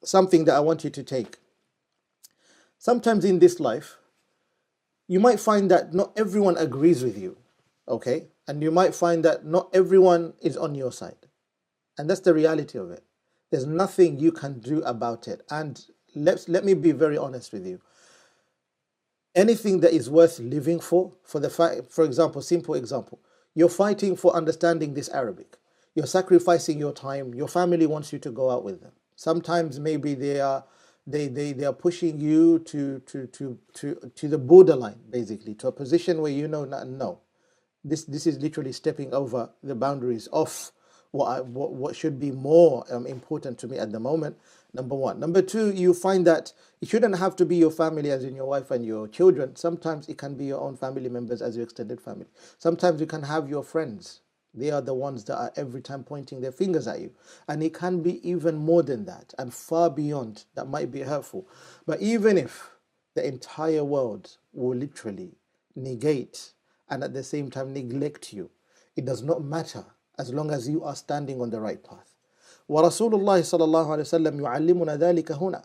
something that I want you to take. Sometimes in this life, you might find that not everyone agrees with you, okay? And you might find that not everyone is on your side. And that's the reality of it. There's nothing you can do about it. And let me be very honest with you. Anything that is worth living for example, simple example, you're fighting for understanding this Arabic. You're sacrificing your time. Your family wants you to go out with them. Sometimes maybe they are pushing you to the borderline, basically, to a position where you know, no, this is literally stepping over the boundaries of what should be more important to me at the moment. Number one. Number two, you find that it shouldn't have to be your family, as in your wife and your children. Sometimes it can be your own family members as your extended family. Sometimes you can have your friends. They are the ones that are every time pointing their fingers at you. And it can be even more than that and far beyond that might be hurtful. But even if the entire world will literally negate and at the same time neglect you, it does not matter as long as you are standing on the right path. ورسول الله صلى الله عليه وسلم يعلمنا ذلك هنا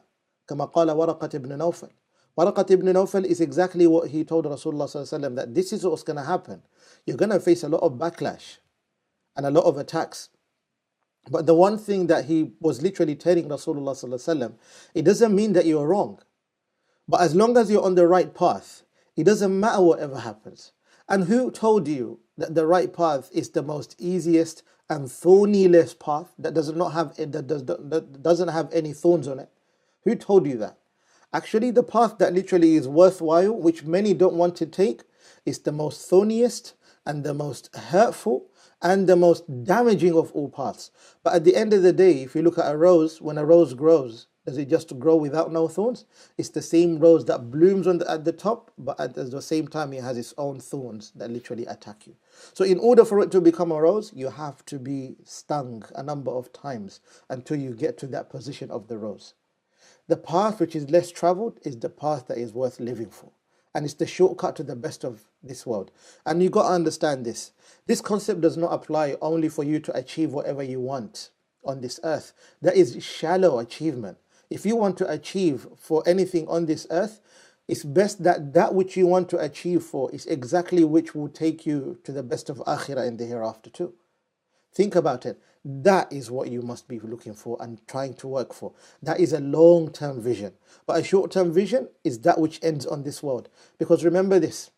كما قال ورقة بن نوفل. Waraqat ibn Nawfal is exactly what he told Rasulullah sallallahu alaihi wasallam, that this is what's going to happen. You're going to face a lot of backlash and a lot of attacks. But the one thing that he was literally telling Rasulullah sallallahu alaihi wasallam, it doesn't mean that you're wrong. But as long as you're on the right path, it doesn't matter whatever happens. And who told you that the right path is the most easiest and thorny-less path that doesn't have any thorns on it? Who told you that? Actually, the path that literally is worthwhile, which many don't want to take, is the most thorniest and the most hurtful and the most damaging of all paths. But at the end of the day, if you look at a rose, when a rose grows, does it just grow without no thorns? It's the same rose that blooms at the top, but at the same time it has its own thorns that literally attack you. So in order for it to become a rose, you have to be stung a number of times until you get to that position of the rose. The path which is less traveled is the path that is worth living for. And it's the shortcut to the best of this world. And you got to understand this. This concept does not apply only for you to achieve whatever you want on this earth. That is shallow achievement. If you want to achieve for anything on this earth, it's best that which you want to achieve for is exactly which will take you to the best of akhirah in the hereafter too. Think about it. That is what you must be looking for and trying to work for. That is a long-term vision. But a short-term vision is that which ends on this world. Because remember this,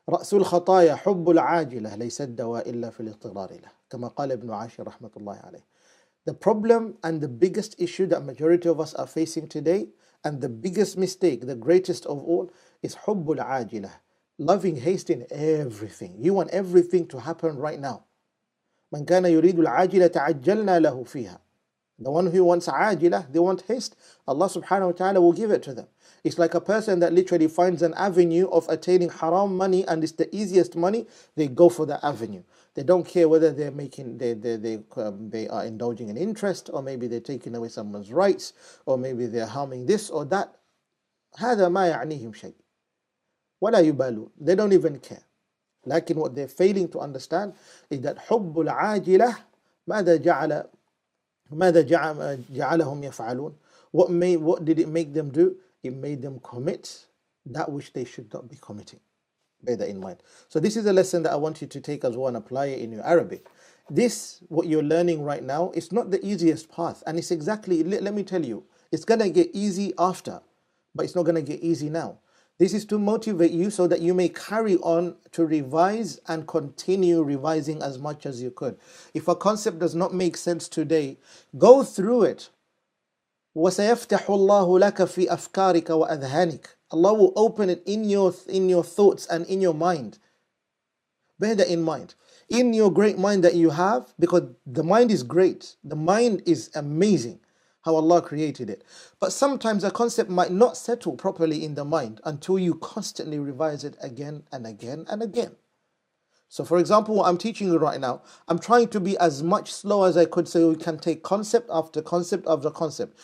رأس الخطايا حب العاجلة ليس الدواء إلا في الاضطرار له كما قال ابن عاشر رحمة الله عليه. The problem and the biggest issue that majority of us are facing today, and the biggest mistake, the greatest of all, is حب العاجلة. Loving haste in everything. You want everything to happen right now. من كان يريد العاجلة تعجلنا له فيها. The one who wants عاجلة, they want haste, Allah subhanahu wa ta'ala will give it to them. It's like a person that literally finds an avenue of attaining haram money and it's the easiest money, they go for that avenue. They don't care whether they are indulging in interest, or maybe they're taking away someone's rights, or maybe they're harming this or that. هذا ما يعنيهم شيء ولا يبالون. They don't even care. لكن what they're failing to understand is that حب العاجلة ماذا جعلهم يفعلون. What did it make them do? It made them commit that which they should not be committing. Bear that in mind. So this is a lesson that I want you to take as well and apply it in your Arabic. This, what you're learning right now, is not the easiest path. And it's exactly, let me tell you, it's going to get easy after, but it's not going to get easy now. This is to motivate you so that you may carry on to revise and continue revising as much as you could. If a concept does not make sense today, go through it. وَسَيَفْتَحُ اللَّهُ لَكَ فِي أَفْكَارِكَ وَأَذْهَانِكَ. Allah will open it in your thoughts and in your mind. Bear that in mind. In your great mind that you have, because the mind is great. The mind is amazing, how Allah created it. But sometimes a concept might not settle properly in the mind until you constantly revise it again and again and again. So for example, what I'm teaching you right now, I'm trying to be as much slow as I could so we can take concept after concept after concept.